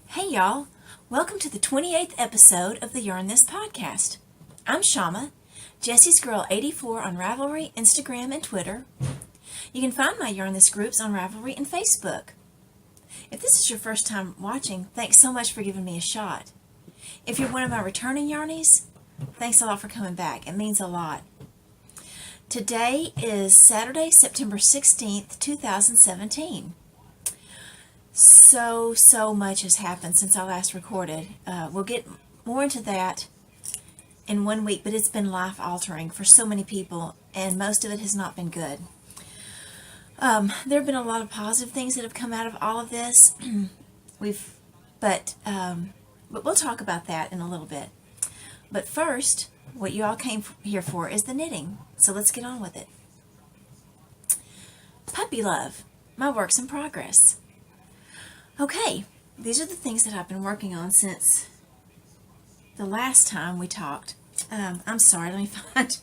Hey y'all, welcome to the 28th episode of the Yarn This podcast. I'm Shama, Jessie's Girl 84 on Ravelry, Instagram, and Twitter. You can find my Yarn This groups on Ravelry and Facebook. If this is your first time watching, thanks so much for giving me a shot. If you're one of my returning Yarnies, thanks a lot for coming back. It means a lot. Today is Saturday, September 16th, 2017. So much has happened since I last recorded. We'll get more into that in 1 week, but it's been life-altering for so many people, and most of it has not been good. There have been a lot of positive things that have come out of all of this. But we'll talk about that in a little bit. But first, what you all came here for is the knitting. So let's get on with it. Puppy love, my works in progress. Okay, these are the things that I've been working on since the last time we talked. I'm sorry, let me find.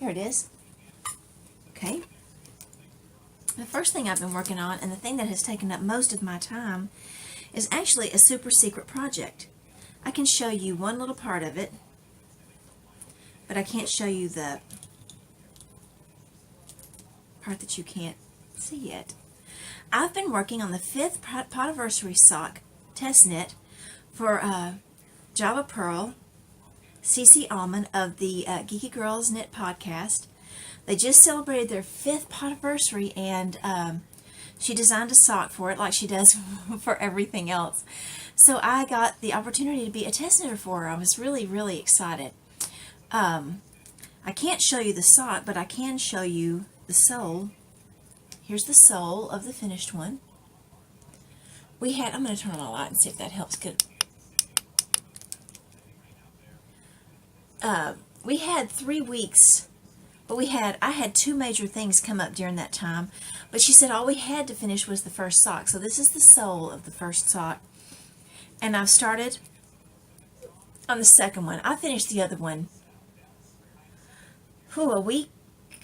Here it is. Okay. The first thing I've been working on, and the thing that has taken up most of my time, is actually a super secret project. I can show you one little part of it, but I can't show you the part that you can't see yet. I've been working on the 5th Podiversary sock test knit for Java Pearl, Cece Almond of the Geeky Girls Knit podcast. They just celebrated their 5th Podiversary, and she designed a sock for it like she does for everything else. So I got the opportunity to be a test knitter for her. I was really excited. I can't show you the sock, but I can show you the sole. Here's the sole of the finished one. I'm going to turn on my light and see if that helps good. We had 3 weeks, but I had 2 major things come up during that time, but she said all we had to finish was the first sock. So this is the sole of the first sock, and I've started on the second one. I finished the other one, a week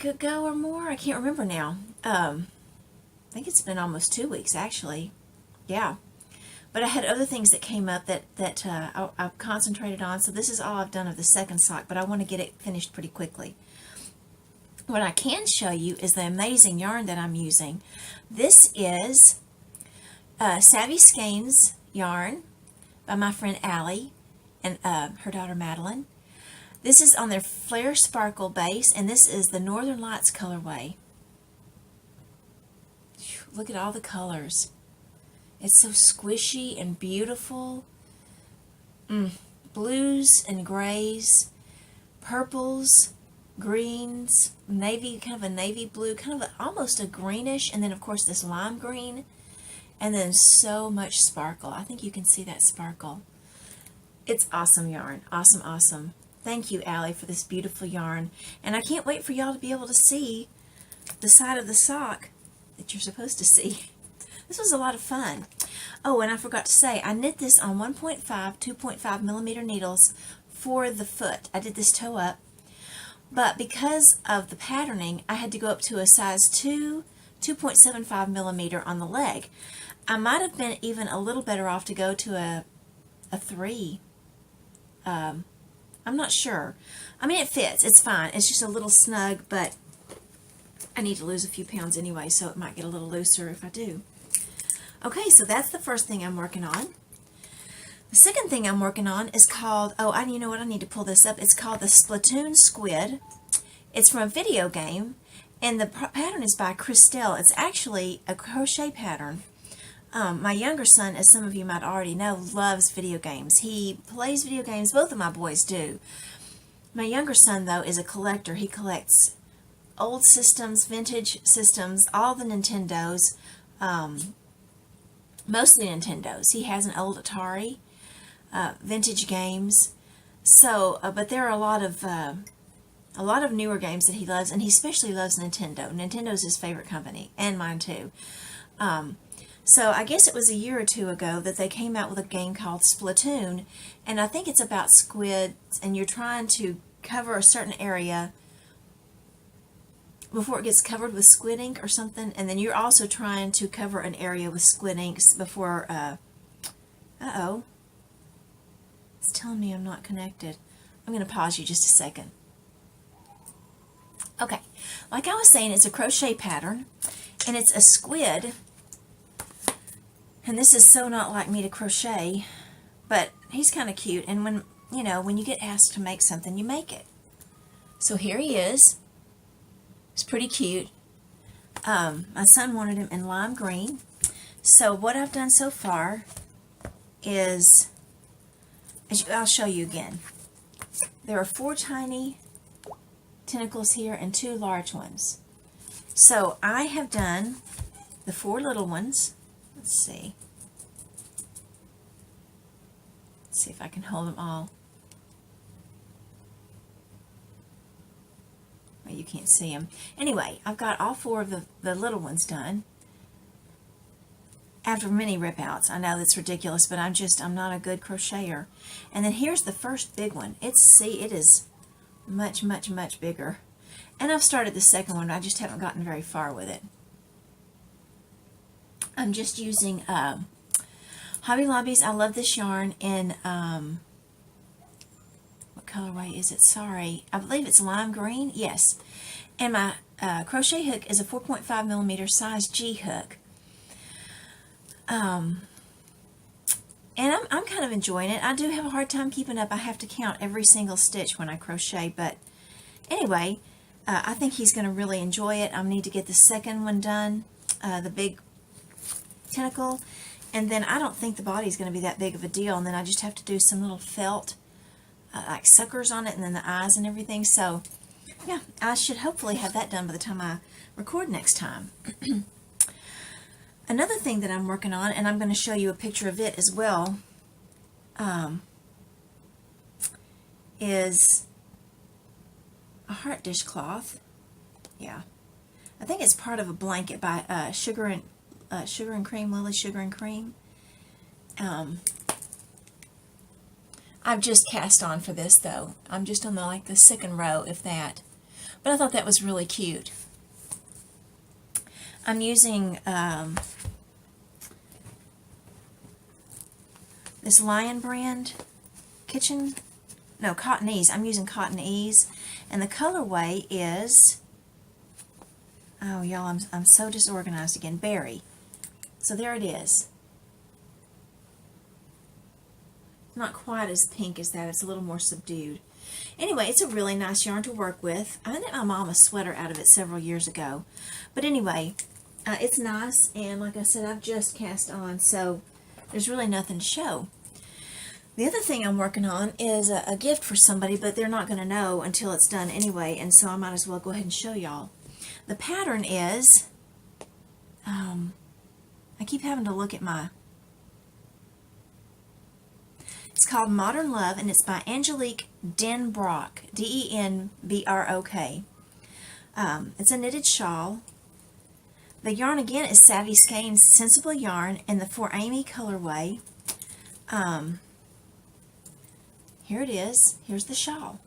ago or more. I can't remember now. I think it's been almost 2 weeks actually. Yeah. But I had other things that came up that I've concentrated on. So this is all I've done of the second sock, but I want to get it finished pretty quickly. What I can show you is the amazing yarn that I'm using. This is Savvy Skeins yarn by my friend Allie and her daughter Madeline. This is on their Flare Sparkle base, and this is the Northern Lights colorway. Look at all the colors. It's so squishy and beautiful. Blues and grays, purples, greens, navy, kind of a navy blue, kind of almost a greenish, and then of course this lime green, and then so much sparkle. I think you can see that sparkle. It's awesome yarn. Awesome. Thank you, Allie, for this beautiful yarn. And I can't wait for y'all to be able to see the side of the sock that you're supposed to see. This was a lot of fun. Oh, and I forgot to say, I knit this on 1.5, 2.5 millimeter needles for the foot. I did this toe up. But because of the patterning, I had to go up to a size 2, 2.75 millimeter on the leg. I might have been even a little better off to go to a 3. I'm not sure. I mean, it fits. It's fine. It's just a little snug, but I need to lose a few pounds anyway, so it might get a little looser if I do. Okay, so that's the first thing I'm working on. The second thing I'm working on is called, you know what? I need to pull this up. It's called the Splatoon Squid. It's from a video game, and the pattern is by Christelle. It's actually a crochet pattern. My younger son, as some of you might already know, loves video games. He plays video games. Both of my boys do. My younger son, though, is a collector. He collects old systems, vintage systems, all the Nintendos, mostly Nintendos. He has an old Atari, vintage games. So, but there are a lot of newer games that he loves, and he especially loves Nintendo. Nintendo's his favorite company, and mine too. So I guess it was a year or 2 ago that they came out with a game called Splatoon, and I think it's about squids, and you're trying to cover a certain area before it gets covered with squid ink or something, and then you're also trying to cover an area with squid ink before Uh-oh. It's telling me I'm not connected. I'm going to pause you just a second. Okay, like I was saying, it's a crochet pattern, and it's a squid. And this is so not like me to crochet, but he's kind of cute. And when, you know, when you get asked to make something, you make it. So here he is. He's pretty cute. My son wanted him in lime green. So what I've done so far is, I'll show you again. There are 4 tiny tentacles here and 2 large ones. So I have done the 4 little ones. Let's see. Let's see if I can hold them all. Well, you can't see them. Anyway, I've got all 4 of the little ones done. After many rip outs. I know that's ridiculous, but I'm not a good crocheter. And then here's the first big one. It is much, much, much bigger. And I've started the second one. I just haven't gotten very far with it. I'm just using Hobby Lobby's. I love this yarn in, what colorway is it? Sorry. I believe it's lime green. Yes. And my crochet hook is a 4.5 millimeter size G hook. And I'm kind of enjoying it. I do have a hard time keeping up. I have to count every single stitch when I crochet, but anyway, I think he's going to really enjoy it. I need to get the second one done, the big tentacle, and then I don't think the body's going to be that big of a deal, and then I just have to do some little felt like suckers on it, and then the eyes and everything. So yeah, I should hopefully have that done by the time I record next time. Another thing that I'm working on, and I'm going to show you a picture of it as well, is a heart dish cloth. Yeah, I think it's part of a blanket by Sugar and Cream, Lily Sugar and Cream. I've just cast on for this though. I'm just on the second row, if that. But I thought that was really cute. I'm using this Lion brand Cottonese. I'm using Cottonese, and the colorway is, oh y'all, I'm so disorganized again, Berry. So there it is. Not quite as pink as that. It's a little more subdued. Anyway, it's a really nice yarn to work with. I knit my mom a sweater out of it several years ago. But anyway, it's nice, and like I said, I've just cast on, so there's really nothing to show. The other thing I'm working on is a gift for somebody, but they're not going to know until it's done anyway, and so I might as well go ahead and show y'all. The pattern is, I keep having to look at it's called Modern Love, and it's by Angelique Denbrock, D-E-N-B-R-O-K. It's a knitted shawl. The yarn again is Savvy Skein's Sensible Yarn in the For Amy colorway. Here it is. Here's the shawl.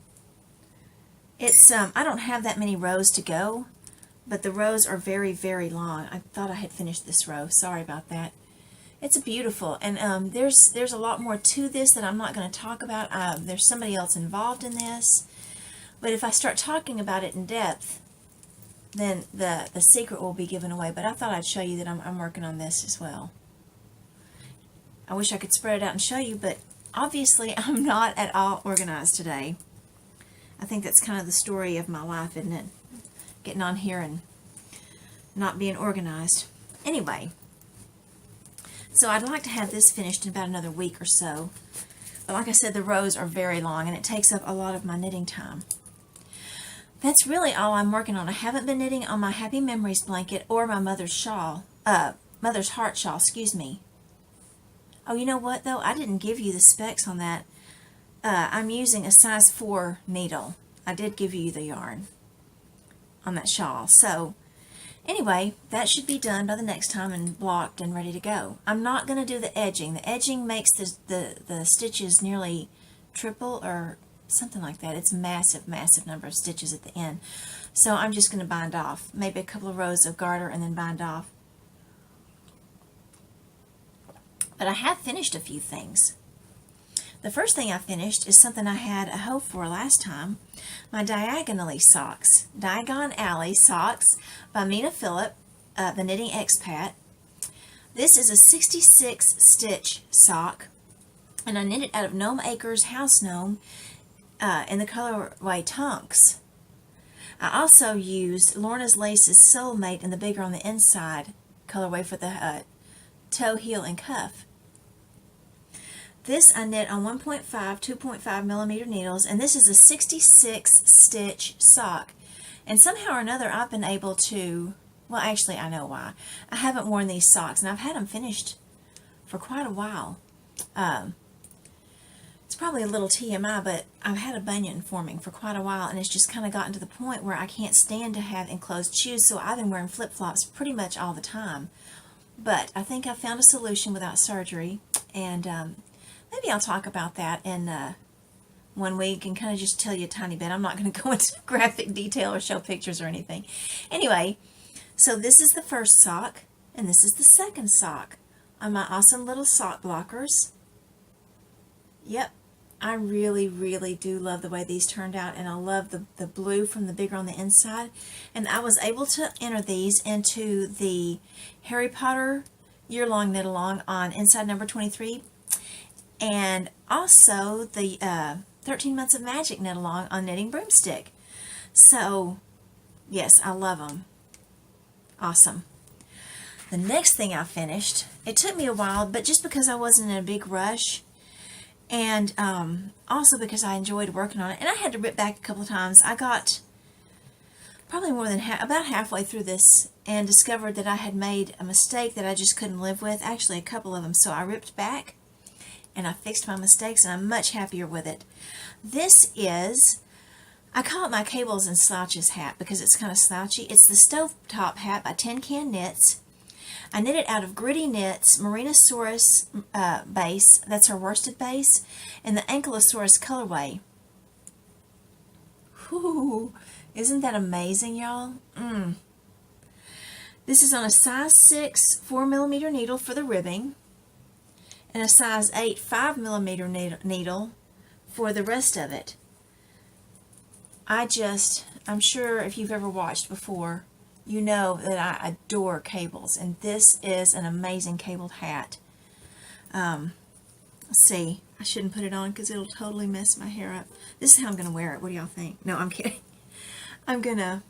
It's I don't have that many rows to go, but the rows are very, very long. I thought I had finished this row. Sorry about that. It's beautiful, and there's a lot more to this that I'm not going to talk about. There's somebody else involved in this, but if I start talking about it in depth, then the secret will be given away. But I thought I'd show you that I'm working on this as well. I wish I could spread it out and show you, but obviously I'm not at all organized today. I think that's kind of the story of my life, isn't it? Getting on here and not being organized. Anyway, so I'd like to have this finished in about another week or so. But like I said, the rows are very long, and it takes up a lot of my knitting time. That's really all I'm working on. I haven't been knitting on my Happy Memories blanket or my mother's shawl, mother's heart shawl, excuse me. Oh, you know what, though? I didn't give you the specs on that. I'm using a size 4 needle. I did give you the yarn on that shawl. So, anyway, that should be done by the next time and blocked and ready to go. I'm not going to do the edging. The edging makes the stitches nearly triple or something like that. It's massive, massive number of stitches at the end. So I'm just going to bind off. Maybe a couple of rows of garter and then bind off. But I have finished a few things. The first thing I finished is something I had a hope for last time, my Diagonally socks. Diagon Alley socks by Mina Phillip, the Knitting Expat. This is a 66 stitch sock, and I knit it out of Gnome Acres House Gnome in the colorway Tonks. I also used Lorna's Lace's Soulmate in the Bigger on the Inside colorway for the toe, heel, and cuff. This I knit on 1.5, 2.5 millimeter needles, and this is a 66 stitch sock. And somehow or another I've been able to, well actually I know why. I haven't worn these socks, and I've had them finished for quite a while. It's probably a little TMI, but I've had a bunion forming for quite a while, and it's just kind of gotten to the point where I can't stand to have enclosed shoes, so I've been wearing flip-flops pretty much all the time. But I think I found a solution without surgery, and maybe I'll talk about that in 1 week and kind of just tell you a tiny bit. I'm not going to go into graphic detail or show pictures or anything. Anyway, so this is the first sock, and this is the second sock on my awesome little sock blockers. Yep, I really, really do love the way these turned out, and I love the blue from the Bigger on the Inside. And I was able to enter these into the Harry Potter year-long knit-along on inside number 23, and also the 13 Months of Magic knit-along on Knitting Broomstick. So, yes, I love them. Awesome. The next thing I finished, it took me a while, but just because I wasn't in a big rush, and also because I enjoyed working on it, and I had to rip back a couple of times. I got probably more than about halfway through this and discovered that I had made a mistake that I just couldn't live with, actually a couple of them, so I ripped back and I fixed my mistakes, and I'm much happier with it. This is, I call it my Cables and Slouches hat because it's kind of slouchy. It's the Stovetop hat by Tin Can Knits. I knit it out of Gritty Knits Marinosaurus base, that's her worsted base, and the Ankylosaurus colorway. Whew, isn't that amazing, y'all? This is on a size 6 4mm needle for the ribbing, and a size 8 5mm needle for the rest of it. I'm sure if you've ever watched before, you know that I adore cables, and this is an amazing cabled hat. Let's see, I shouldn't put it on because it'll totally mess my hair up. This is how I'm going to wear it. What do y'all think? No, I'm kidding. I'm going to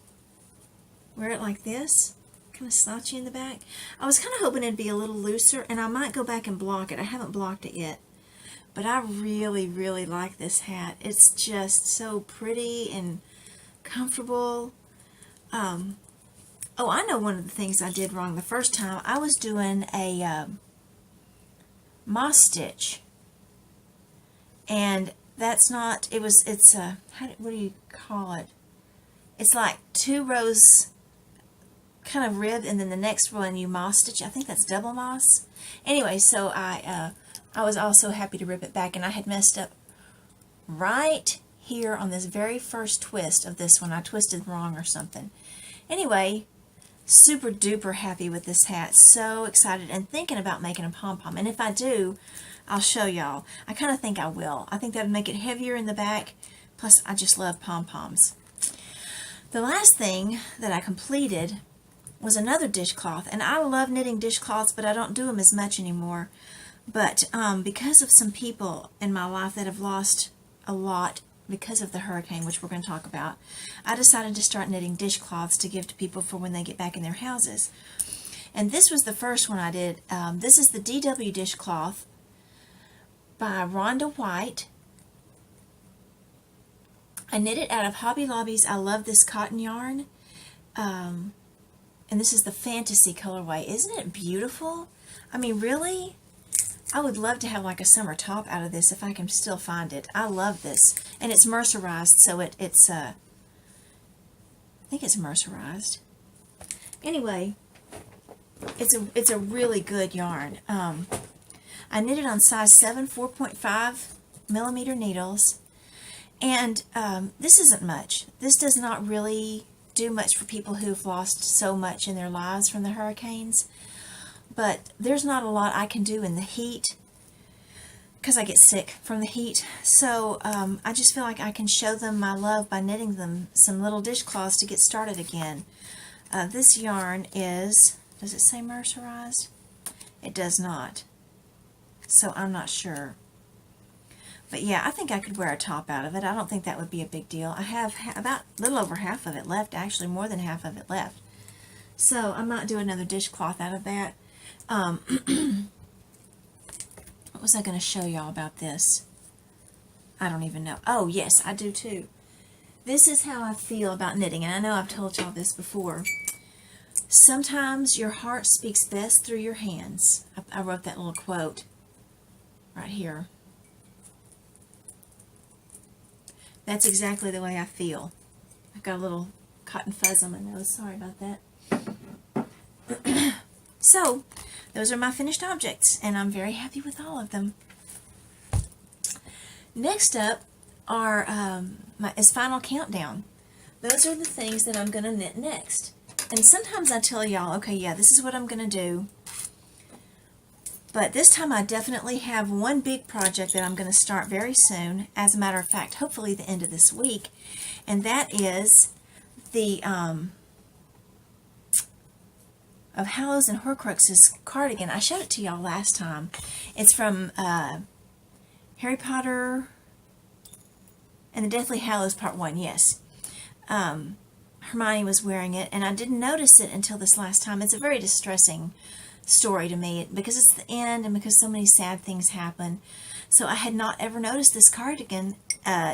wear it like this, kind of slouchy in the back. I was kind of hoping it'd be a little looser, and I might go back and block it. I haven't blocked it yet, but I really, really like this hat. It's just so pretty and comfortable. Oh, I know one of the things I did wrong the first time. I was doing a moss stitch, and that's not, it's a, what do you call it? It's like 2 rows kind of ribbed, and then the next one you moss stitch. I think that's double moss. Anyway, so I was also happy to rip it back, and I had messed up right here on this very first twist of this one. I twisted wrong or something. Anyway, super duper happy with this hat. So excited and thinking about making a pom-pom. And if I do, I'll show y'all. I kind of think I will. I think that would make it heavier in the back. Plus, I just love pom-poms. The last thing that I completed was another dishcloth. And I love knitting dishcloths, but I don't do them as much anymore. But because of some people in my life that have lost a lot because of the hurricane, which we're going to talk about, I decided to start knitting dishcloths to give to people for when they get back in their houses. And this was the first one I did. This is the DW dishcloth by Rhonda White. I knit it out of Hobby Lobby's I Love This Cotton yarn. And this is the Fantasy colorway. Isn't it beautiful? I mean, really? I would love to have like a summer top out of this if I can still find it. I love this. And it's mercerized, so it's I think it's mercerized. Anyway, it's a really good yarn. I knit it on size 7 4.5mm needles, and this isn't much. This does not really do much for people who've lost so much in their lives from the hurricanes. but there's not a lot I can do in the heat because I get sick from the heat. So I just feel like I can show them my love by knitting them some little dishcloths to get started again. This yarn is, does it say mercerized? It does not. So I'm not sure. But yeah, I think I could wear a top out of it. I don't think that would be a big deal. I have about a little over half of it left, actually more than half of it left. So I might do another dishcloth out of that. What was I going to show y'all about this? I don't even know. Oh, yes, I do too. This is how I feel about knitting, and I know I've told y'all this before. Sometimes your heart speaks best through your hands. I wrote that little quote right here. That's exactly the way I feel. I've got a little cotton fuzz on my nose. Sorry about that. So, those are my finished objects, and I'm very happy with all of them. Next up are is Final Countdown. Those are the things that I'm going to knit next. And sometimes I tell y'all, okay, yeah, this is what I'm going to do. But this time I definitely have one big project that I'm going to start very soon. As a matter of fact, hopefully the end of this week. And that is the of Hallows and Horcruxes cardigan. I showed it to y'all last time. It's from Harry Potter and the Deathly Hallows Part 1, yes. Hermione was wearing it, and I didn't notice it until this last time. It's a very distressing story to me because it's the end and because so many sad things happen. So I had not ever noticed this cardigan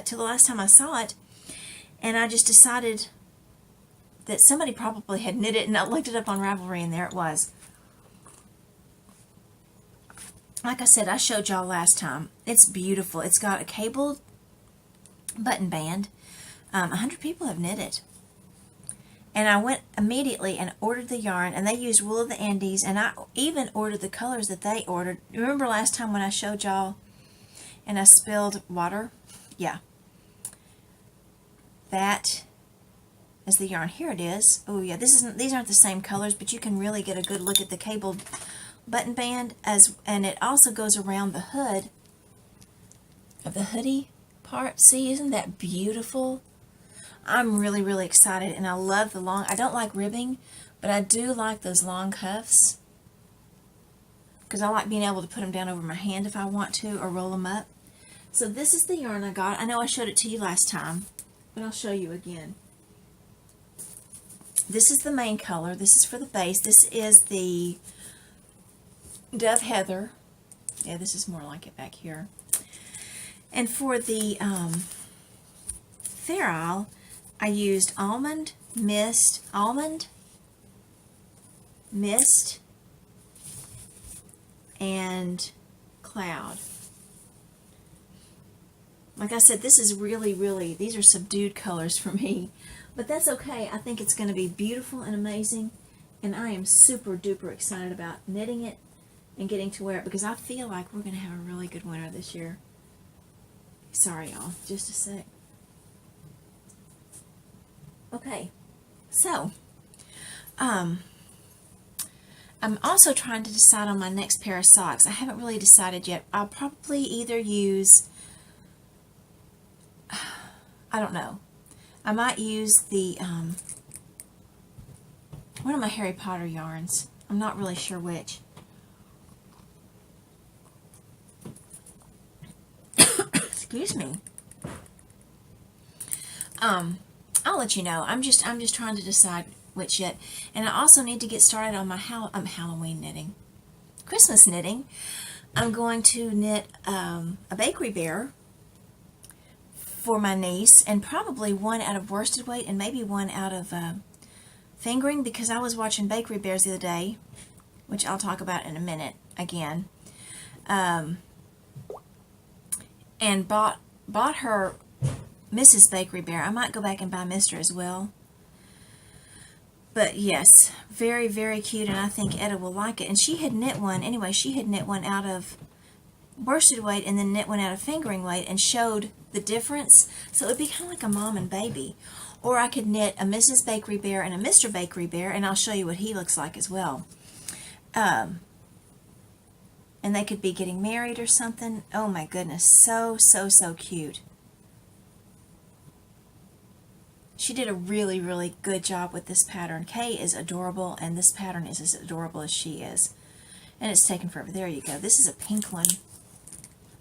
till the last time I saw it, and I just decided that somebody probably had knit it, and I looked it up on Ravelry, and there it was. Like I said, I showed y'all last time. It's beautiful. It's got a cabled button band. 100 people have knit it. And I went immediately and ordered the yarn, and they used Wool of the Andes, and I even ordered the colors that they ordered. Remember last time when I showed y'all and I spilled water? Yeah. That is the yarn. Here it is. Oh yeah, these aren't the same colors, but you can really get a good look at the cabled button band, and it also goes around the hood of the hoodie part. See, isn't that beautiful? I'm really, really excited, and I love the long, I don't like ribbing, but I do like those long cuffs, because I like being able to put them down over my hand if I want to, or roll them up. So this is the yarn I got. I know I showed it to you last time, but I'll show you again. This is the main color. This is for the base. This is the Dove Heather. Yeah, this is more like it back here. And for the Fair Isle, I used Almond, Mist, and Cloud. Like I said, this is really, really, these are subdued colors for me. But that's okay. I think it's going to be beautiful and amazing. And I am super duper excited about knitting it and getting to wear it, because I feel like we're going to have a really good winter this year. Sorry, y'all. Just a sec. Okay. So, I'm also trying to decide on my next pair of socks. I haven't really decided yet. I'll probably either use, I don't know. I might use the, one of my Harry Potter yarns. I'm not really sure which. Excuse me. I'll let you know. I'm just trying to decide which yet. And I also need to get started on my Halloween knitting. Christmas knitting. I'm going to knit a bakery bear for my niece, and probably one out of worsted weight and maybe one out of fingering, because I was watching Bakery Bears the other day, which I'll talk about in a minute again, and bought her Mrs. Bakery Bear. I might go back and buy Mr. as well. But yes, very, very cute, and I think Etta will like it. And she had knit one, anyway, she had knit one out of worsted weight and then knit one out of fingering weight and showed the difference. So it would be kind of like a mom and baby. Or I could knit a Mrs. Bakery Bear and a Mr. Bakery Bear, and I'll show you what he looks like as well. and they could be getting married or something. Oh my goodness, so, so, so cute. She did a really, really good job with this pattern. Kay is adorable, and this pattern is as adorable as she is. And it's taken forever. There you go. This is a pink one.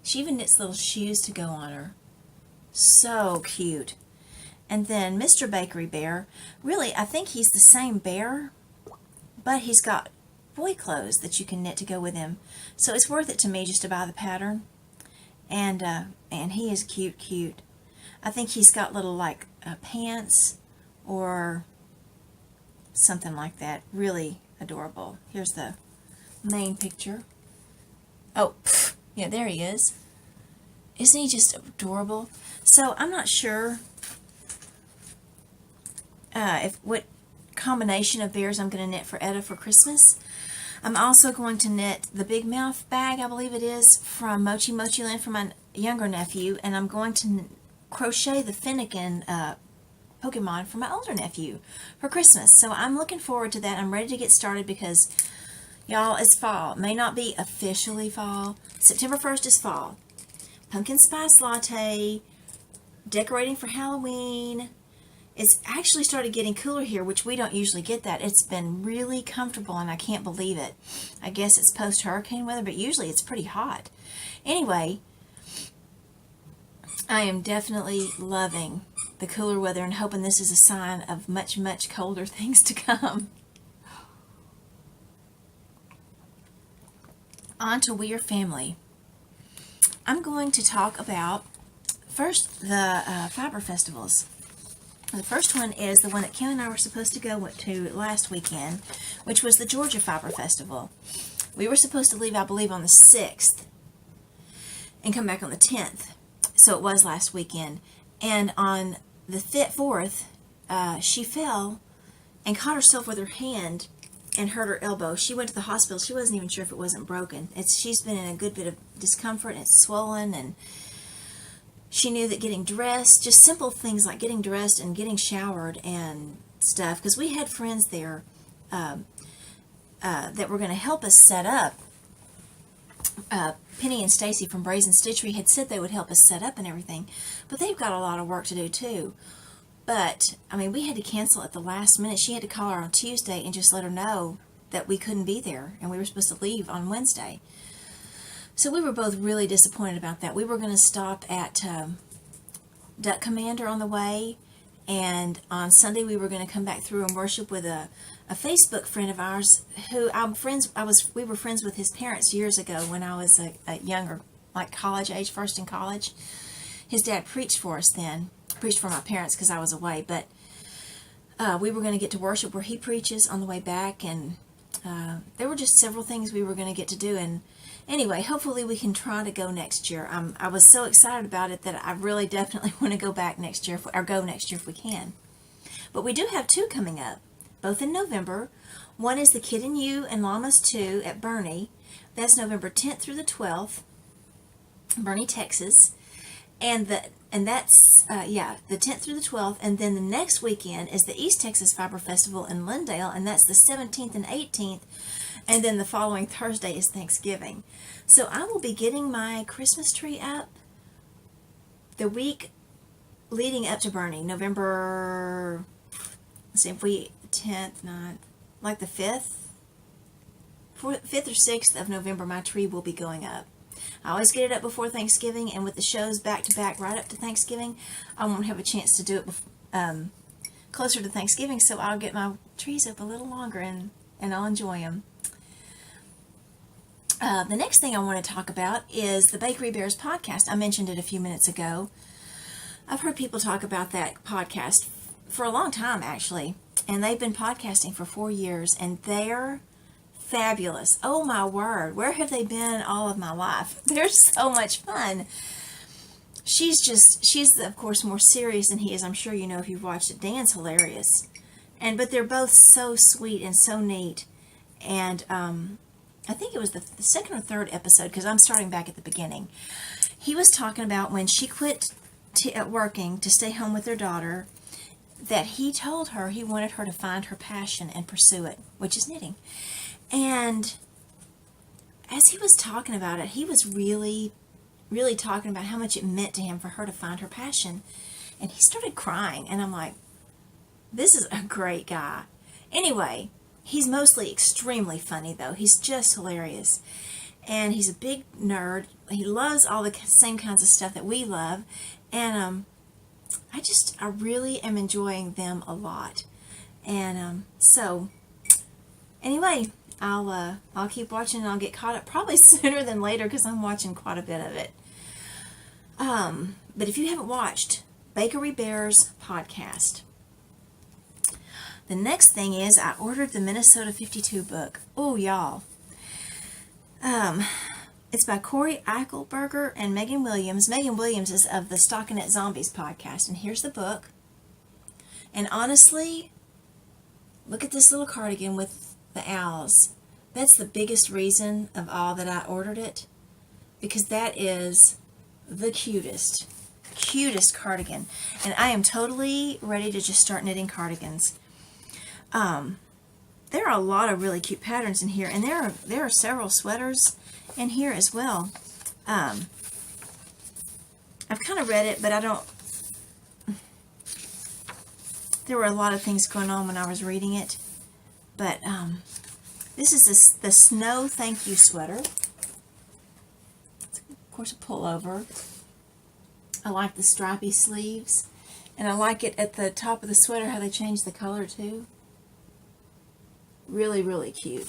She even knits little shoes to go on her. So cute. And then Mr. Bakery Bear. Really, I think he's the same bear, but he's got boy clothes that you can knit to go with him. So it's worth it to me just to buy the pattern. And he is cute, cute. I think he's got little like pants or something like that. Really adorable. Here's the main picture. Oh, yeah, there he is. Isn't he just adorable? So I'm not sure what combination of bears I'm going to knit for Etta for Christmas. I'm also going to knit the Big Mouth bag, I believe it is, from Mochi Mochi Land for my younger nephew, and I'm going to crochet the Finnegan Pokemon for my older nephew for Christmas. So I'm looking forward to that. I'm ready to get started because, y'all, it's fall. It may not be officially fall. September 1st is fall. Pumpkin spice latte, decorating for Halloween. It's actually started getting cooler here, which we don't usually get that. It's been really comfortable, and I can't believe it. I guess it's post-hurricane weather, but usually it's pretty hot. Anyway, I am definitely loving the cooler weather and hoping this is a sign of much, much colder things to come. On to We Are Family. I'm going to talk about, first, the fiber festivals. The first one is the one that Kim and I were supposed to go to last weekend, which was the Georgia Fiber Festival. We were supposed to leave, I believe, on the 6th and come back on the 10th. So it was last weekend. And on the 4th, she fell and caught herself with her hand and hurt her elbow. She went to the hospital. She wasn't even sure if it wasn't broken. She's been in a good bit of discomfort, and it's swollen, and she knew that getting dressed, just simple things like getting dressed and getting showered and stuff, because we had friends there that were going to help us set up. Penny and Stacy from Brazen Stitchery had said they would help us set up and everything, but they've got a lot of work to do too. But, I mean, we had to cancel at the last minute. She had to call her on Tuesday and just let her know that we couldn't be there, and we were supposed to leave on Wednesday. So we were both really disappointed about that. We were going to stop at Duck Commander on the way, and on Sunday we were going to come back through and worship with a Facebook friend of ours who we were friends with his parents years ago when I was a younger, like college age, first in college. His dad preached for us then, preached for my parents because I was away, but we were going to get to worship where he preaches on the way back, and there were just several things we were going to get to do, and anyway, hopefully we can try to go next year. I was so excited about it that I really definitely want to go back next year, or go next year if we can. But we do have two coming up, both in November. One is the Kid and You and Llamas 2 at Boerne. That's November 10th through the 12th, Boerne, Texas. And that's the 10th through the 12th. And then the next weekend is the East Texas Fiber Festival in Lindale, and that's the 17th and 18th. And then the following Thursday is Thanksgiving. So I will be getting my Christmas tree up the week leading up to Boerne, November, let's see, if we 10th, 9th, like the 5th or 6th of November, my tree will be going up. I always get it up before Thanksgiving, and with the shows back to back right up to Thanksgiving, I won't have a chance to do it closer to Thanksgiving, so I'll get my trees up a little longer, and I'll enjoy them. The next thing I want to talk about is the Bakery Bears podcast. I mentioned it a few minutes ago. I've heard people talk about that podcast for a long time, actually, and they've been podcasting for 4 years, and they're fabulous. Oh my word, where have they been all of my life? They're so much fun. She's of course more serious than he is. I'm sure you know if you've watched it. Dan's hilarious, but they're both so sweet and so neat. And I think it was the second or third episode, because I'm starting back at the beginning. He was talking about when she quit working to stay home with their daughter, that he told her he wanted her to find her passion and pursue it, which is knitting. And as he was talking about it, he was really, really talking about how much it meant to him for her to find her passion. And he started crying, and I'm like, this is a great guy. Anyway, he's mostly extremely funny, though. He's just hilarious. And he's a big nerd. He loves all the same kinds of stuff that we love. And I really am enjoying them a lot. And so, anyway, I'll keep watching and I'll get caught up probably sooner than later because I'm watching quite a bit of it. But if you haven't watched Bakery Bears podcast, the next thing is I ordered the Minnesota 52 book. Oh, y'all. It's by Corey Eichelberger and Megan Williams. Megan Williams is of the Stockinette Zombies podcast. And here's the book. And honestly, look at this little cardigan with the owls. That's the biggest reason of all that I ordered it. Because that is the cutest cardigan. And I am totally ready to just start knitting cardigans. There are a lot of really cute patterns in here, and there are several sweaters in here as well. I've kind of read it, but I don't. There were a lot of things going on when I was reading it, but this is the Snow Thank You sweater. It's, of course, a pullover. I like the stripy sleeves, and I like it at the top of the sweater how they changed the color too. Really, really cute.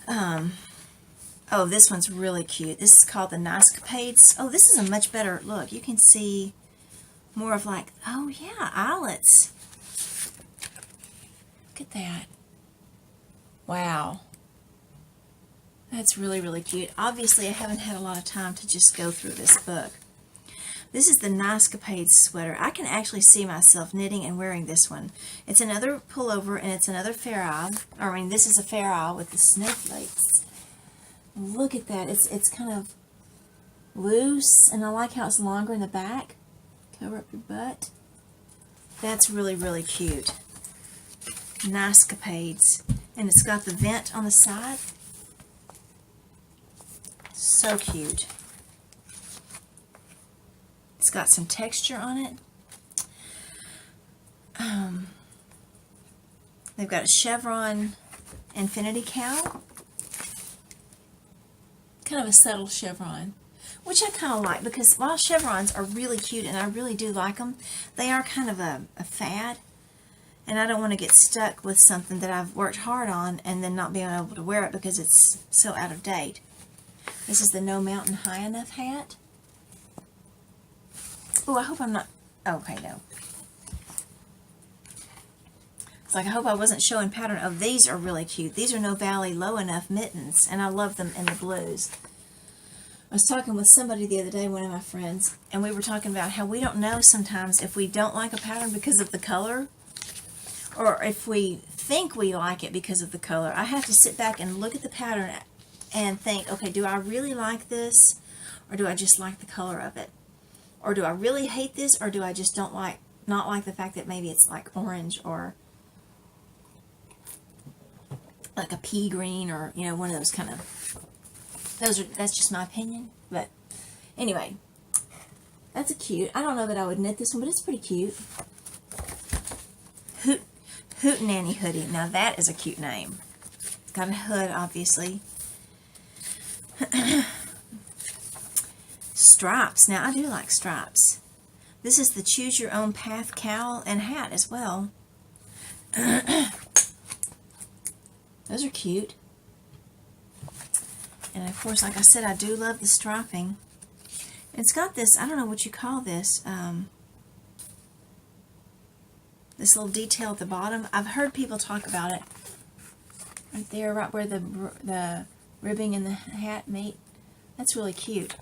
Oh, this one's really cute. This is called the Nicecapades. Oh, this is a much better look. You can see more of like, oh yeah, eyelets. Look at that. Wow. That's really, really cute. Obviously, I haven't had a lot of time to just go through this book. This is the Nicecapades sweater. I can actually see myself knitting and wearing this one. It's another pullover, and it's another Fair Isle. This is a Fair Isle with the snowflakes. Look at that. It's kind of loose, and I like how it's longer in the back. Cover up your butt. That's really, really cute. Nicecapades. And it's got the vent on the side. So cute. It's got some texture on it. They've got a chevron infinity cowl. Kind of a subtle chevron, which I kind of like because while chevrons are really cute and I really do like them, they are kind of a fad. And I don't want to get stuck with something that I've worked hard on and then not being able to wear it because it's so out of date. This is the No Mountain High Enough hat. Oh, I hope I'm not... Okay, no. It's like, I hope I wasn't showing pattern. Oh, these are really cute. These are No Valley Low Enough mittens, and I love them in the blues. I was talking with somebody the other day, one of my friends, and we were talking about how we don't know sometimes if we don't like a pattern because of the color, or if we think we like it because of the color. I have to sit back and look at the pattern and think, okay, do I really like this, or do I just like the color of it? Or do I really hate this, or do I just not like the fact that maybe it's like orange or like a pea green, or one of those kind of. That's just my opinion. But anyway, that's a cute. I don't know that I would knit this one, but it's pretty cute. Hootenanny hoodie. Now that is a cute name. It's got a hood, obviously. Stripes. Now, I do like stripes. This is the Choose Your Own Path cowl and hat as well. Those are cute. And of course, like I said, I do love the striping. It's got this, I don't know what you call this, this little detail at the bottom. I've heard people talk about it. Right there, right where the ribbing and the hat meet. That's really cute.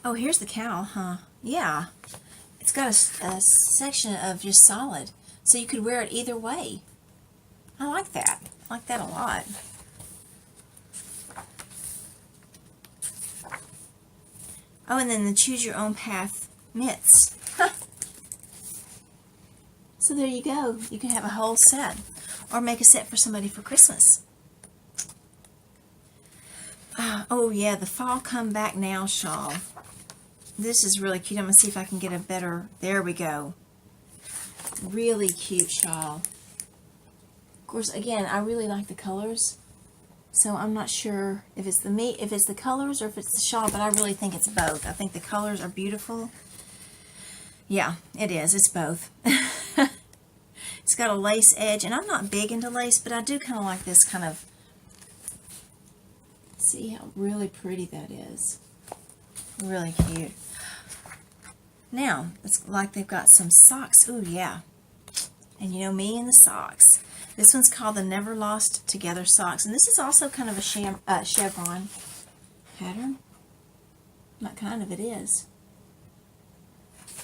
Oh, here's the cowl, huh? Yeah. It's got a section of just solid, so you could wear it either way. I like that. I like that a lot. Oh, and then the Choose Your Own Path mitts. So there you go. You can have a whole set, or make a set for somebody for Christmas. Oh yeah, the Fall Come Back Now shawl. This is really cute. I'm going to see if I can get a better, there we go. Really cute shawl. Of course, again, I really like the colors. So I'm not sure if it's the colors or if it's the shawl, but I really think it's both. I think the colors are beautiful. Yeah, it is. It's both. It's got a lace edge, and I'm not big into lace, but I do kind of like this kind of, see how really pretty that is. Really cute. Now, it's like they've got some socks. Ooh, yeah. And you know me and the socks. This one's called the Never Lost Together Socks. And this is also kind of a chevron pattern. Not kind of, it is.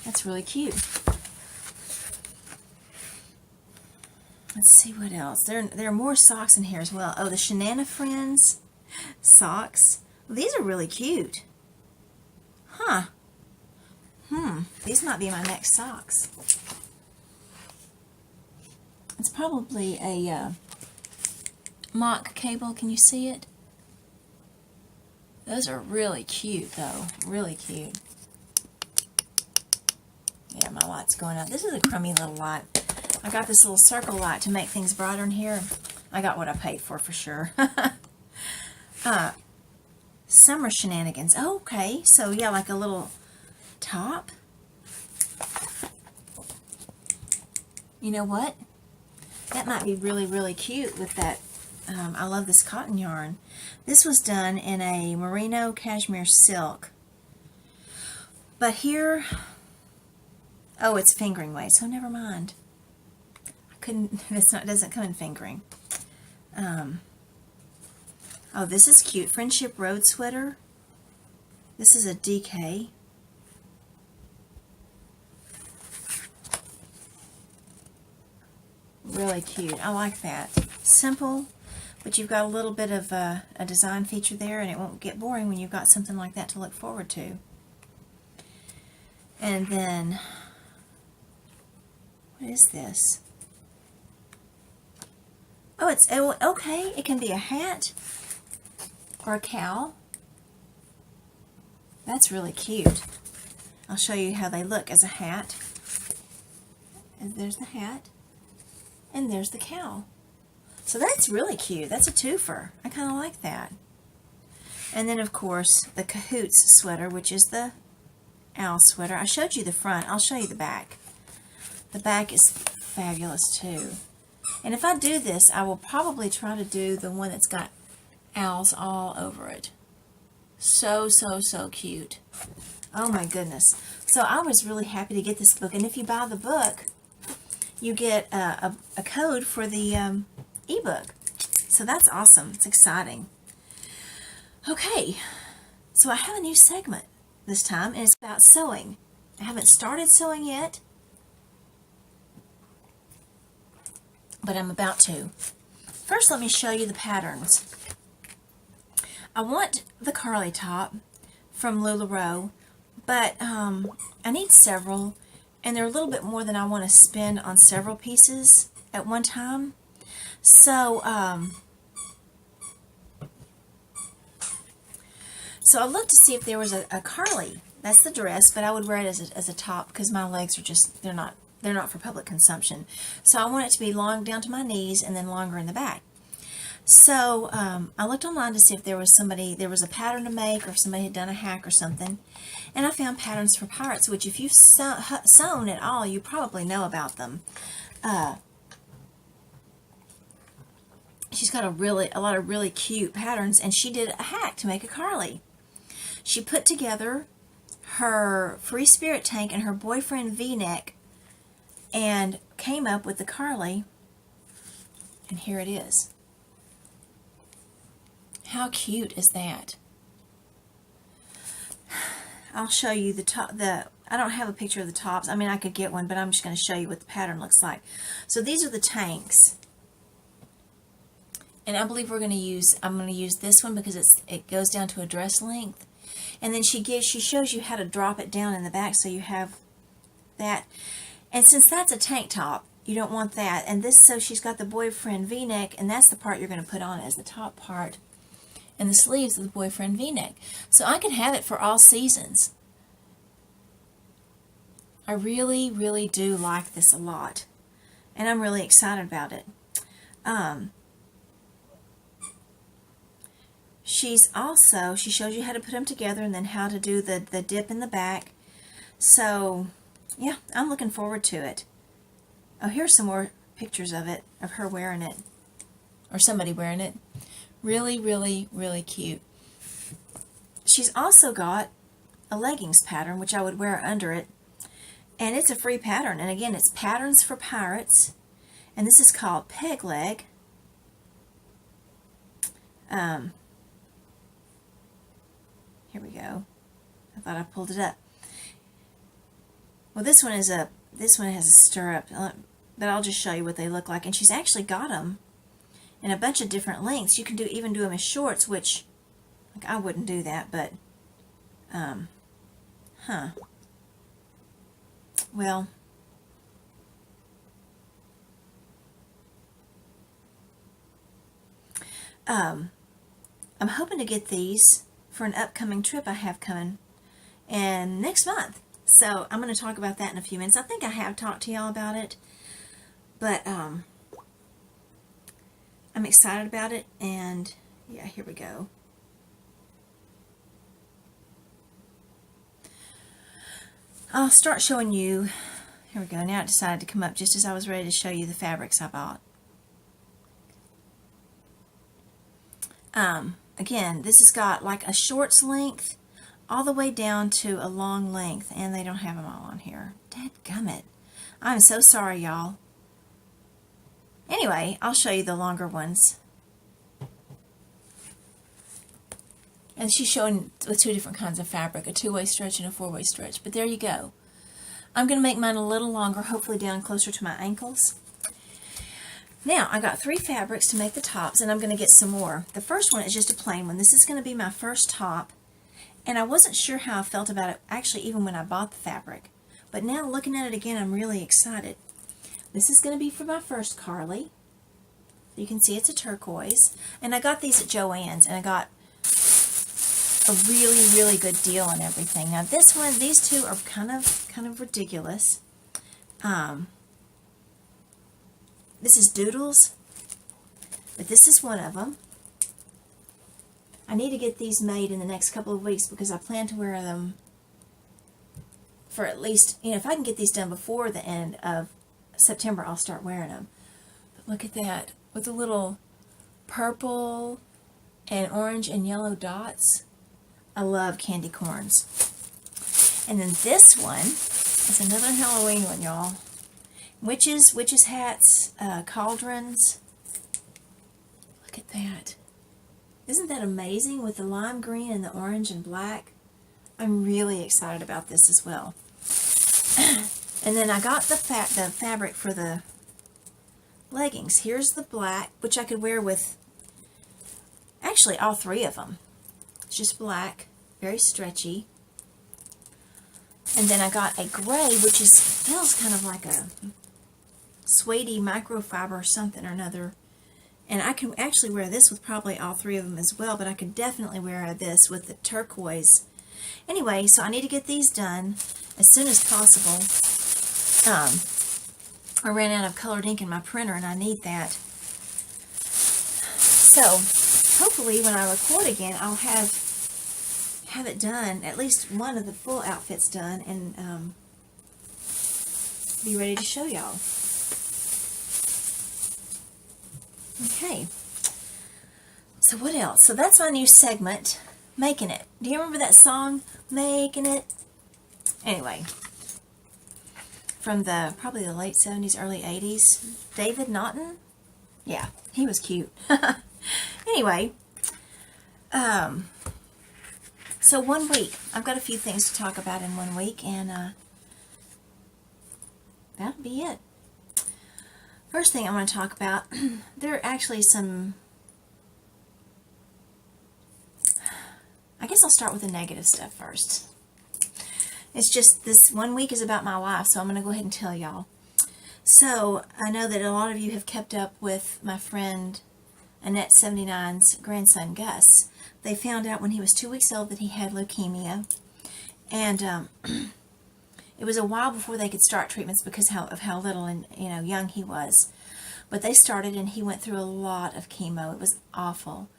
That's really cute. Let's see what else. There are more socks in here as well. Oh, the Shanana Friends socks. Well, these are really cute. Huh. These might be my next socks. It's probably a mock cable. Can you see it? Those are really cute, though. Really cute. Yeah, my light's going up. This is a crummy little light. I got this little circle light to make things brighter in here. I got what I paid for sure. Summer Shenanigans. Oh, okay. So, yeah, like a little top. You know what? That might be really, really cute with that. I love this cotton yarn. This was done in a merino cashmere silk. But here, oh, it's fingering weight, so never mind. I couldn't, it doesn't come in fingering. Oh, this is cute. Friendship Road sweater. This is a DK. Really cute. I like that. Simple, but you've got a little bit of a design feature there, and it won't get boring when you've got something like that to look forward to. And then, what is this? Oh, it's, okay, it can be a hat or a cowl. That's really cute. I'll show you how they look as a hat. And there's the hat. And there's the cowl. So that's really cute. That's a twofer. I kind of like that. And then, of course, the Cahoots sweater, which is the owl sweater. I showed you the front. I'll show you the back. The back is fabulous, too. And if I do this, I will probably try to do the one that's got owls all over it. So, so, so cute. Oh, my goodness. So I was really happy to get this book. And if you buy the book, you get a code for the ebook. So that's awesome. It's exciting. Okay, so I have a new segment this time, and it's about sewing. I haven't started sewing yet, but I'm about to. First, let me show you the patterns. I want the Carly top from LuLaRoe, but I need several. And they're a little bit more than I want to spend on several pieces at one time. So, I looked to see if there was a Carly. That's the dress, but I would wear it as a top because my legs are just, they're not for public consumption. So I want it to be long down to my knees and then longer in the back. So I looked online to see if there was a pattern to make, or if somebody had done a hack or something. And I found Patterns for Pirates, which if you've sewn at all, you probably know about them. She's got a lot of really cute patterns, and she did a hack to make a Carly. She put together her Free Spirit tank and her boyfriend V-neck and came up with the Carly, and here it is. How cute is that? I'll show you the top. I don't have a picture of the tops. I mean, I could get one, but I'm just going to show you what the pattern looks like. So these are the tanks, and I believe I'm going to use this one because it goes down to a dress length, and then she shows you how to drop it down in the back, so you have that. And since that's a tank top, you don't want that. And this, so she's got the boyfriend V-neck, and that's the part you're going to put on as the top part, and the sleeves of the boyfriend V-neck. So I could have it for all seasons. I really, really do like this a lot, and I'm really excited about it. She shows you how to put them together and then how to do the dip in the back. So, yeah, I'm looking forward to it. Oh, here's some more pictures of it, of her wearing it, or somebody wearing it. Really, really, really cute. She's also got a leggings pattern, which I would wear under it. And it's a free pattern. And again, it's Patterns for Pirates. And this is called Peg Leg. Here we go. I thought I pulled it up. Well, this one has a stirrup, but I'll just show you what they look like. And she's actually got them in a bunch of different lengths. You can even do them as shorts, which, like, I wouldn't do that, but well, I'm hoping to get these for an upcoming trip I have coming and next month. So I'm going to talk about that in a few minutes. I think I have talked to y'all about it, but I'm excited about it, and yeah, here we go. I'll start showing you. Here we go. Now it decided to come up just as I was ready to show you the fabrics I bought. Again, this has got like a shorts length all the way down to a long length, and they don't have them all on here. Dadgummit. I'm so sorry, y'all. Anyway, I'll show you the longer ones. And she's showing with two different kinds of fabric, a two-way stretch and a four-way stretch. But there you go. I'm going to make mine a little longer, hopefully down closer to my ankles. Now, I got 3 fabrics to make the tops, and I'm going to get some more. The first one is just a plain one. This is going to be my first top, and I wasn't sure how I felt about it, actually, even when I bought the fabric. But now, looking at it again, I'm really excited. This is going to be for my first Carly. You can see it's a turquoise. And I got these at Joann's, and I got a really, really good deal on everything. Now, this one, these two are kind of ridiculous. This is Doodles, but this is one of them. I need to get these made in the next couple of weeks because I plan to wear them for at least, if I can get these done before the end of September, I'll start wearing them. But look at that, with the little purple and orange and yellow dots. I love candy corns. And then this one is another Halloween one, y'all. Witches hats, cauldrons. Look at that. Isn't that amazing with the lime green and the orange and black? I'm really excited about this as well. And then I got the fabric for the leggings. Here's the black, which I could wear with actually all 3 of them. It's just black, very stretchy. And then I got a gray, which feels kind of like a suede microfiber or something or another. And I can actually wear this with probably all 3 of them as well, but I could definitely wear this with the turquoise. Anyway, so I need to get these done as soon as possible. I ran out of colored ink in my printer, and I need that. So, hopefully when I record again, I'll have it done, at least one of the full outfits done, and be ready to show y'all. Okay, so what else? So that's my new segment, Making It. Do you remember that song, Making It? Anyway, from probably the late 70s, early 80s. David Naughton? Yeah, he was cute. Anyway, so 1 week. I've got a few things to talk about in 1 week, and that'll be it. First thing I want to talk about, there are actually some, I guess I'll start with the negative stuff first. It's just this 1 week is about my life, so I'm going to go ahead and tell y'all. So I know that a lot of you have kept up with my friend Annette 79's grandson Gus. They found out when he was 2 weeks old that he had leukemia, and it was a while before they could start treatments because of how little and young he was. But they started, and he went through a lot of chemo. It was awful.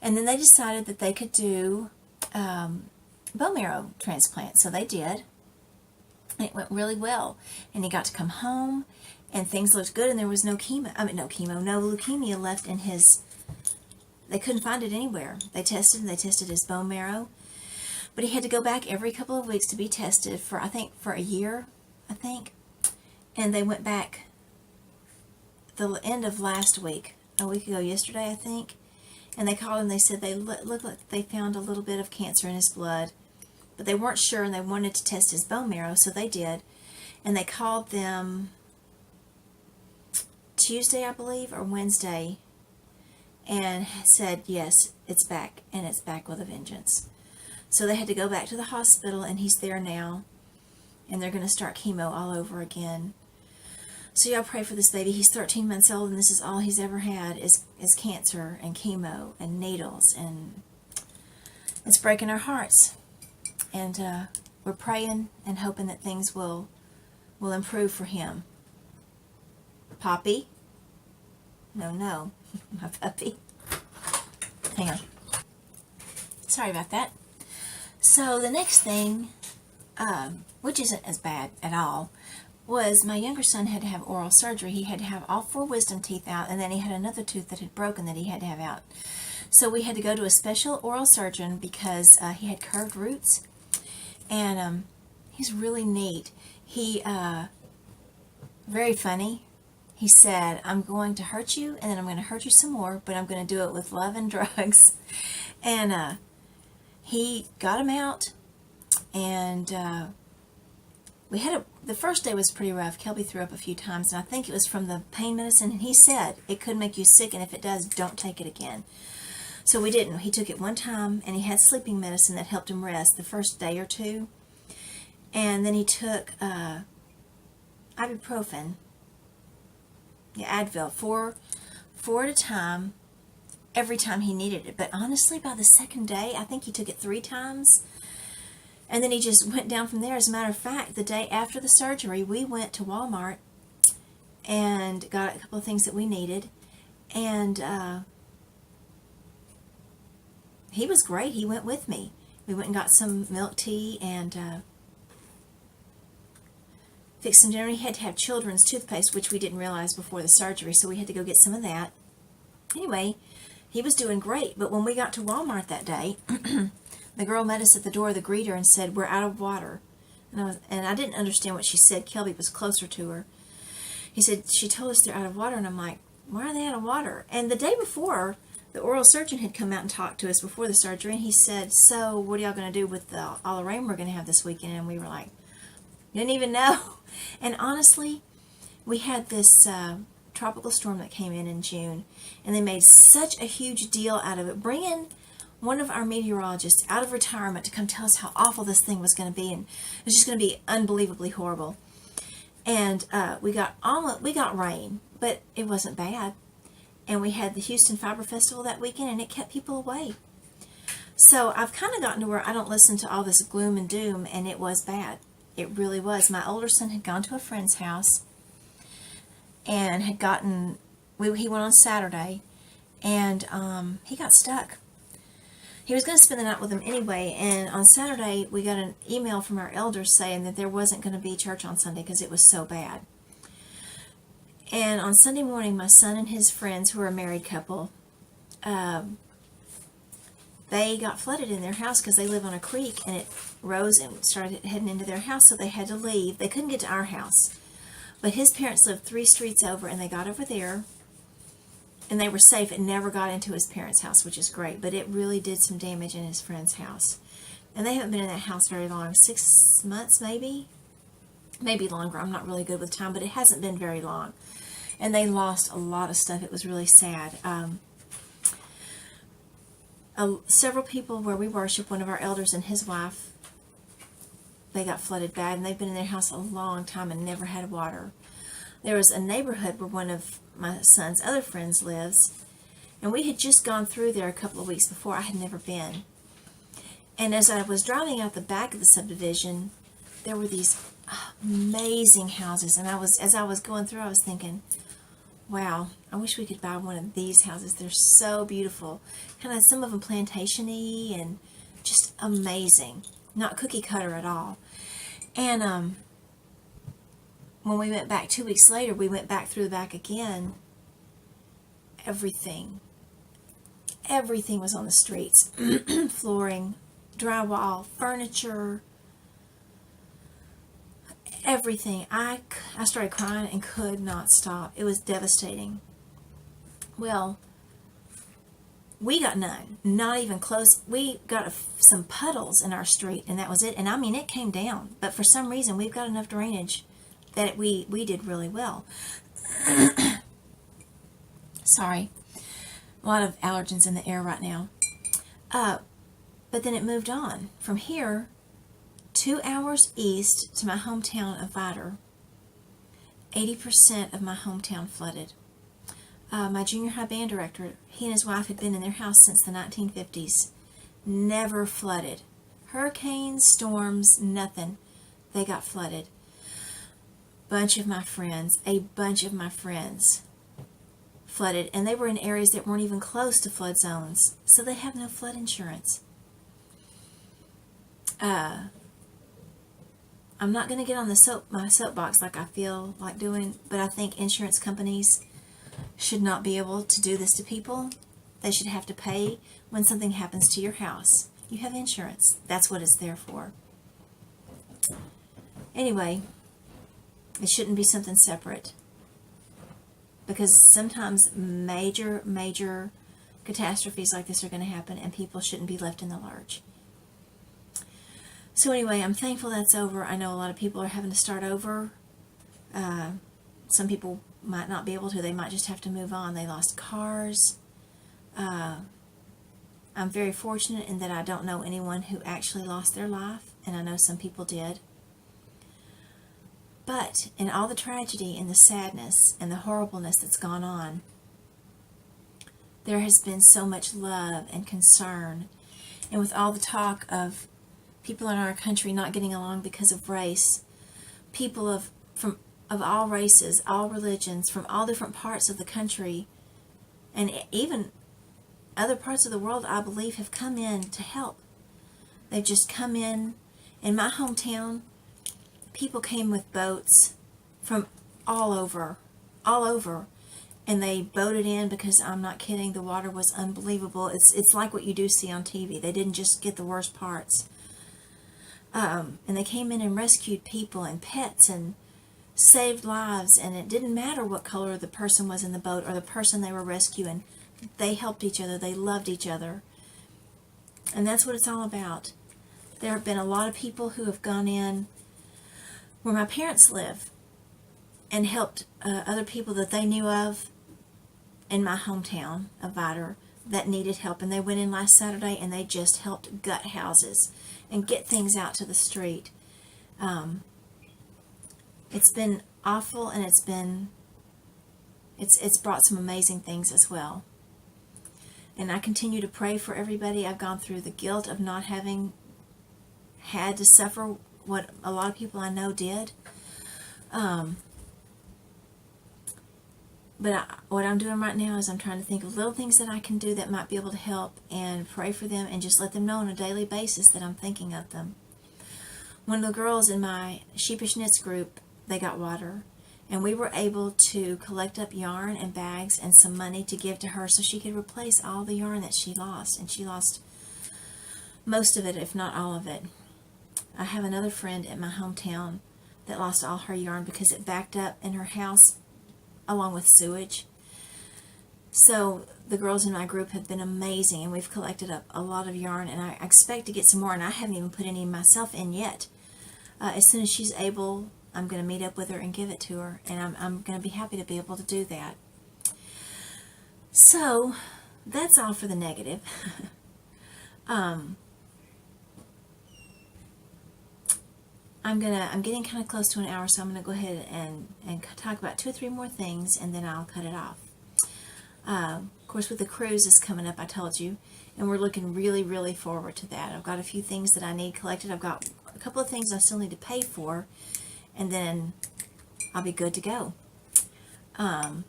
And then they decided that they could do bone marrow transplant. So they did. And it went really well. And he got to come home, and things looked good, and there was no leukemia left in his... They couldn't find it anywhere. They tested his bone marrow. But he had to go back every couple of weeks to be tested for a year, I think. And they went back the end of last week, a week ago yesterday, I think. And they called him. They said they looked like they found a little bit of cancer in his blood, but they weren't sure, and they wanted to test his bone marrow, so they did. And they called them Tuesday, I believe, or Wednesday, and said, yes, it's back, and it's back with a vengeance. So they had to go back to the hospital, and he's there now, and they're going to start chemo all over again. So y'all pray for this baby. He's 13 months old, and this is all he's ever had is cancer and chemo and needles, and it's breaking our hearts. And we're praying and hoping that things will improve for him. Poppy? No, my puppy. Hang on. Sorry about that. So the next thing, which isn't as bad at all, was my younger son had to have oral surgery. He had to have all 4 wisdom teeth out, and then he had another tooth that had broken that he had to have out. So we had to go to a special oral surgeon because he had curved roots, and he's really neat. He, very funny. He said, I'm going to hurt you, and then I'm going to hurt you some more, but I'm going to do it with love and drugs. And he got him out, and the first day was pretty rough. Kelby threw up a few times, and I think it was from the pain medicine, and he said it could make you sick, and if it does, don't take it again. So we didn't. He took it one time, and he had sleeping medicine that helped him rest the first day or two, and then he took ibuprofen, Advil, four at a time, every time he needed it. But honestly, by the second day, I think he took it 3 times. And then he just went down from there. As a matter of fact, the day after the surgery, we went to Walmart and got a couple of things that we needed. And he was great. He went with me. We went and got some milk tea and fixed some dinner. He had to have children's toothpaste, which we didn't realize before the surgery, so we had to go get some of that. Anyway, he was doing great. But when we got to Walmart that day, the girl met us at the door, the greeter, and said, we're out of water. And I didn't understand what she said. Kelby was closer to her. He said, she told us they're out of water. And I'm like, why are they out of water? And the day before, the oral surgeon had come out and talked to us before the surgery. And he said, so what are y'all going to do with all the rain we're going to have this weekend? And we were like, didn't even know. And honestly, we had this tropical storm that came in June. And they made such a huge deal out of it, bringing one of our meteorologists out of retirement to come tell us how awful this thing was going to be, and it was just going to be unbelievably horrible. And we got rain, but it wasn't bad. And we had the Houston Fiber Festival that weekend, and it kept people away. So I've kind of gotten to where I don't listen to all this gloom and doom, and it was bad. It really was. My older son had gone to a friend's house and had gotten, he went on Saturday, and he got stuck. He was going to spend the night with them anyway, and on Saturday we got an email from our elders saying that there wasn't going to be church on Sunday because it was so bad. And on Sunday morning, my son and his friends, who are a married couple, they got flooded in their house because they live on a creek, and it rose and started heading into their house, so they had to leave. They couldn't get to our house. But his parents lived 3 streets over, and they got over there, and they were safe. It never got into his parents' house, which is great, but it really did some damage in his friend's house. And they haven't been in that house very long, 6 months maybe? Maybe longer. I'm not really good with time, but it hasn't been very long. And they lost a lot of stuff. It was really sad. Several people where we worship, one of our elders and his wife, they got flooded bad, and they've been in their house a long time and never had water. There was a neighborhood where one of my son's other friends lives, and we had just gone through there a couple of weeks before. I had never been. And as I was driving out the back of the subdivision, there were these amazing houses, and as I was going through, I was thinking, wow, I wish we could buy one of these houses. They're so beautiful. Kind of some of them plantation-y and just amazing. Not cookie cutter at all. And when we went back 2 weeks later, we went back through the back again. Everything was on the streets. Flooring, drywall, furniture, everything. I started crying and could not stop. It was devastating. Well, we got none. Not even close. We got some puddles in our street, and that was it. And I mean, it came down. But for some reason, we've got enough drainage that we did really well. Sorry. A lot of allergens in the air right now. But then it moved on. From here, 2 hours east to my hometown of Vidor, 80% of my hometown flooded. My junior high band director, he and his wife had been in their house since the 1950s. Never flooded. Hurricanes, storms, nothing. They got flooded. A bunch of my friends flooded, and they were in areas that weren't even close to flood zones, so they have no flood insurance. I'm not going to get on my soapbox like I feel like doing, but I think insurance companies should not be able to do this to people. They should have to pay when something happens to your house. You have insurance. That's what it's there for. Anyway, it shouldn't be something separate, because sometimes major catastrophes like this are going to happen, and people shouldn't be left in the lurch. So anyway, I'm thankful that's over. I know a lot of people are having to start over. Some people might not be able to. They might just have to move on. They lost cars. I'm very fortunate in that I don't know anyone who actually lost their life, and I know some people did. But in all the tragedy and the sadness and the horribleness that's gone on, there has been so much love and concern. And with all the talk of people in our country not getting along because of race, people of all races, all religions, from all different parts of the country, and even other parts of the world, I believe, have come in to help. They've just come in. In my hometown, people came with boats from all over, and they boated in, because I'm not kidding, the water was unbelievable. It's like what you do see on TV. They didn't just get the worst parts. And they came in and rescued people and pets and saved lives, and it didn't matter what color the person was in the boat or the person they were rescuing. They helped each other. They loved each other. And that's what it's all about. There have been a lot of people who have gone in where my parents live and helped other people that they knew of in my hometown of Vidor that needed help. And they went in last Saturday and they just helped gut houses and get things out to the street. It's been awful, and it's brought some amazing things as well. And I continue to pray for everybody. I've gone through the guilt of not having had to suffer what a lot of people I know did. What I'm doing right now is I'm trying to think of little things that I can do that might be able to help, and pray for them, and just let them know on a daily basis that I'm thinking of them. One of the girls in my Sheepish Knits group, they got water, and we were able to collect up yarn and bags and some money to give to her so she could replace all the yarn that she lost, and she lost most of it, if not all of it. I have another friend in my hometown that lost all her yarn because it backed up in her house along with sewage. So the girls in my group have been amazing, and we've collected up a lot of yarn, and I expect to get some more, and I haven't even put any myself in yet. As soon as she's able, I'm going to meet up with her and give it to her, and I'm going to be happy to be able to do that. So that's all for the negative. I'm getting kind of close to an hour, so I'm gonna go ahead and talk about 2 or 3 more things, and then I'll cut it off. Of course, with the cruise is coming up, I told you, and we're looking really, really forward to that. I've got a few things that I need collected. I've got a couple of things I still need to pay for, and then I'll be good to go. Oh,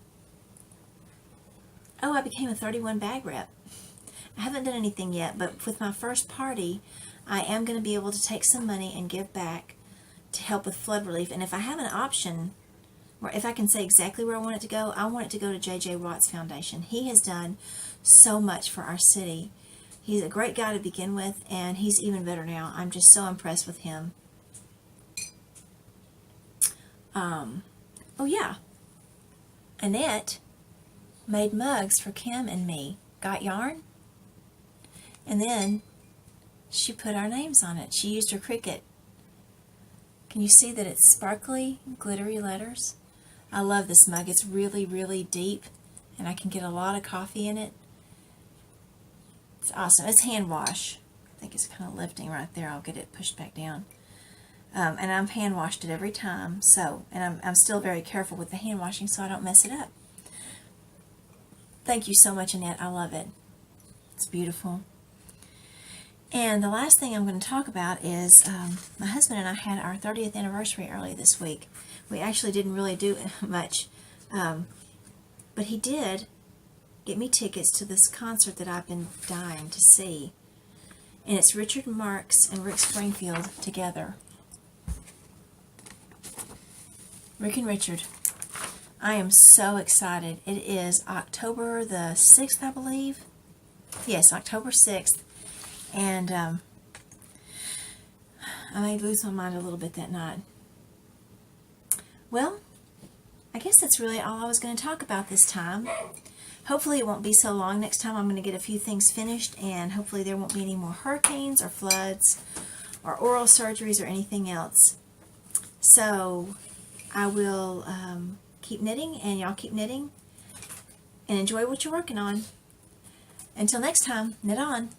I became a 31 bag rep. I haven't done anything yet, but with my first party, I am going to be able to take some money and give back to help with flood relief. And if I have an option, or if I can say exactly where I want it to go, I want it to go to J.J. Watts Foundation. He has done so much for our city. He's a great guy to begin with, and he's even better now. I'm just so impressed with him. Oh yeah, Annette made mugs for Kim and me. Got yarn? And then she put our names on it. She used her Cricut. Can you see that it's sparkly, glittery letters? I love this mug. It's really, really deep, and I can get a lot of coffee in it. It's awesome. It's hand wash. I think it's kind of lifting right there. I'll get it pushed back down. And I've hand washed it every time. So, and I'm still very careful with the hand washing so I don't mess it up. Thank you so much, Annette. I love it. It's beautiful. And the last thing I'm going to talk about is my husband and I had our 30th anniversary early this week. We actually didn't really do much, but he did get me tickets to this concert that I've been dying to see. And it's Richard Marx and Rick Springfield together. Rick and Richard. I am so excited. It is October the 6th, I believe. Yes, October 6th. And I may lose my mind a little bit that night. Well, I guess that's really all I was going to talk about this time. Hopefully it won't be so long. Next time I'm going to get a few things finished, and hopefully there won't be any more hurricanes or floods or oral surgeries or anything else. So I will keep knitting, and y'all keep knitting, and enjoy what you're working on. Until next time, knit on.